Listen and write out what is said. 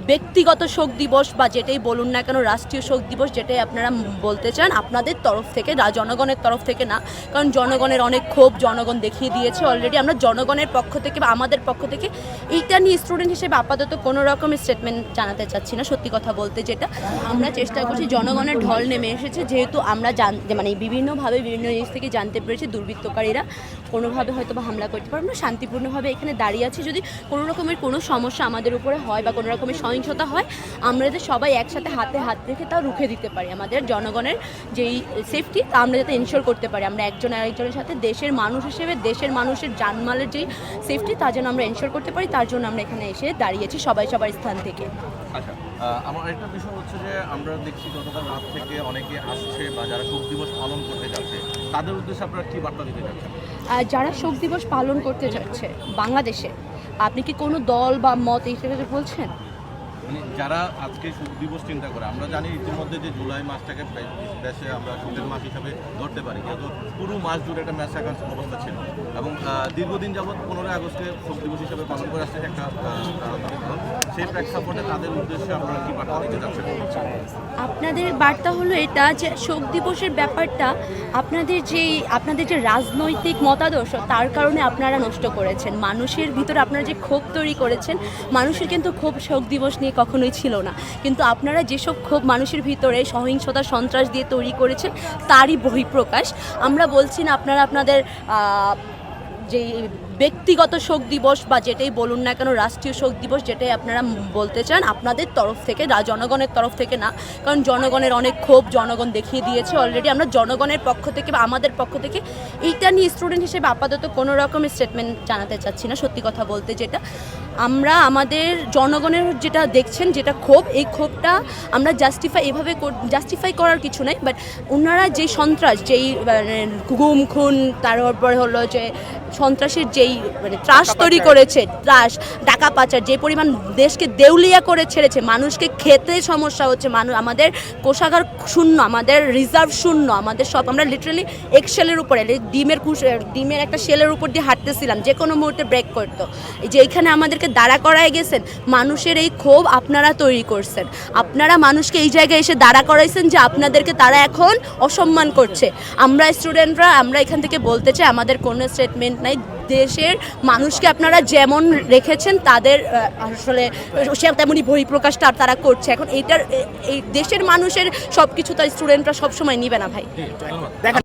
ব্যক্তিগত শোক দিবস বা যেটাই বলুন না কেন, রাষ্ট্রীয় শোক দিবস যেটাই আপনারা বলতে চান, আপনাদের তরফ থেকে, জনগণের তরফ থেকে না। কারণ জনগণের অনেক ক্ষোভ জনগণ দেখিয়ে দিয়েছে অলরেডি। আমরা জনগণের পক্ষ থেকে বা আমাদের পক্ষ থেকে এইটা নিয়ে স্টুডেন্ট হিসেবে আপাতত কোনো রকমের স্টেটমেন্ট জানাতে চাচ্ছি না। সত্যি কথা বলতে যেটা আমরা চেষ্টা করছি, জনগণের ঢল নেমে এসেছে, যেহেতু আমরা মানে বিভিন্নভাবে বিভিন্ন জিনিস থেকে জানতে পেরেছি দুর্বৃত্তকারীরা কোনোভাবে হয়তো বা হামলা করতে পারে। আমরা শান্তিপূর্ণভাবে এখানে দাঁড়িয়ে আছি। যদি কোনো রকমের কোনো সমস্যা আমাদের উপরে হয় বা কোনো রকমের সহিংসতা হয়, আমরা যাতে সবাই একসাথে হাতে হাত রেখে তা রুখে দিতে পারি। আমাদের জনগণের যেই সেফটি তা আমরা যাতে এনশিওর করতে পারি। আমরা একজন আরেকজনের সাথে দেশের মানুষ হিসেবে দেশের মানুষের জানমালের যেই সেফটি তা যেন আমরা এনশিওর করতে পারি, তার জন্য আমরা এখানে এসে দাঁড়িয়েছি সবাই সবার স্থান থেকে। আচ্ছা, আমার একটা বিষয় হচ্ছে যে আমরা দেখছি গতকাল রাত থেকে অনেকে আসছে বা যারা শোক দিবস পালন করতে যাচ্ছে, তাদের উদ্দেশ্যে আপনারা কী বার্তা দিতে চাচ্ছেন? যারা শোক দিবস পালন করতে যাচ্ছে বাংলাদেশে, আপনি কি কোনো দল বা মত এই হিসেবে বলছেন? মানে যারা আজকে শোক দিবস চিন্তা করে, আমরা জানি ইতিমধ্যে যে জুলাই মাসটাকে দেশে আমরা শোকের মাস হিসাবে ধরতে পারি, কিন্তু পুরো মাস জুড়ে একটা ম্যাসাকার অবস্থা ছিল এবং দীর্ঘদিন যাবৎ 15 আগস্টে শোক দিবস হিসাবে পালন করে আসছে একটা সেই প্রেক্ষাপটে তাদের উদ্দেশ্যে আপনারা কী বার্তা দিতে চাচ্ছেন? আপনাদের বার্তা হলো এটা যে শোক দিবসের ব্যাপারটা আপনাদের যে রাজনৈতিক মতাদর্শ তার কারণে আপনারা নষ্ট করেছেন। মানুষের ভিতরে আপনারা যে ক্ষোভ তৈরি করেছেন, মানুষের কিন্তু ক্ষোভ শোক দিবস নিয়ে কখনোই ছিল না, কিন্তু আপনারা যেসব ক্ষোভ মানুষের ভিতরে সহিংসতা সন্ত্রাস দিয়ে তৈরি করেছেন তারই বহিঃপ্রকাশ। আমরা বলছি না আপনারা আপনাদের যে ব্যক্তিগত শোক দিবস বা যেটাই বলুন না কেন, রাষ্ট্রীয় শোক দিবস যেটাই আপনারা বলতে চান, আপনাদের তরফ থেকে, জনগণের তরফ থেকে না। কারণ জনগণের অনেক ক্ষোভ জনগণ দেখিয়ে দিয়েছে অলরেডি। আমরা জনগণের পক্ষ থেকে বা আমাদের পক্ষ থেকে এইটা নিয়ে স্টুডেন্ট হিসেবে আপাতত কোনো রকমের স্টেটমেন্ট জানাতে চাচ্ছি না। সত্যি কথা বলতে যেটা আমরা আমাদের জনগণের যেটা দেখছেন, যেটা ক্ষোভ, এই ক্ষোভটা আমরা জাস্টিফাই করার কিছু নাই। বাট ওনারা যে সন্ত্রাস, যেই গুম খুন, তারপরে হলো যে সন্ত্রাসের যেই ত্রাস তৈরি করেছে, ত্রাস টাকা পাচার, যে পরিমাণ দেশকে দেউলিয়া করে ছেড়েছে, মানুষকে খেতে সমস্যা হচ্ছে, আমাদের কোষাগার শূন্য, আমাদের রিজার্ভ শূন্য, আমাদের সব, আমরা লিটারালি এক্সেলের উপরে ডিমের একটা শেলের উপর দিয়ে হাঁটতেছিলাম, যে কোনো মুহূর্তে ব্রেক করতো। যে এখানে আমাদেরকে দাঁড়া করায় গেছেন, মানুষের এই ক্ষোভ আপনারা তৈরি করছেন। আপনারা মানুষকে এই জায়গায় এসে দাঁড়া করাইছেন যে আপনাদেরকে তারা এখন অসম্মান করছে। আমরা স্টুডেন্টরা আমরা এখান থেকে বলতে চাই, আমাদের কোনো স্টেটমেন্ট নাই। দেশের মানুষকে আপনারা যেমন রেখেছেন, তাদের আসলে সে তেমনই বহিঃপ্রকাশটা তারা করছে। এখন এই দেশের মানুষের সব কিছু তাই স্টুডেন্টরা সবসময় নিবে না ভাই।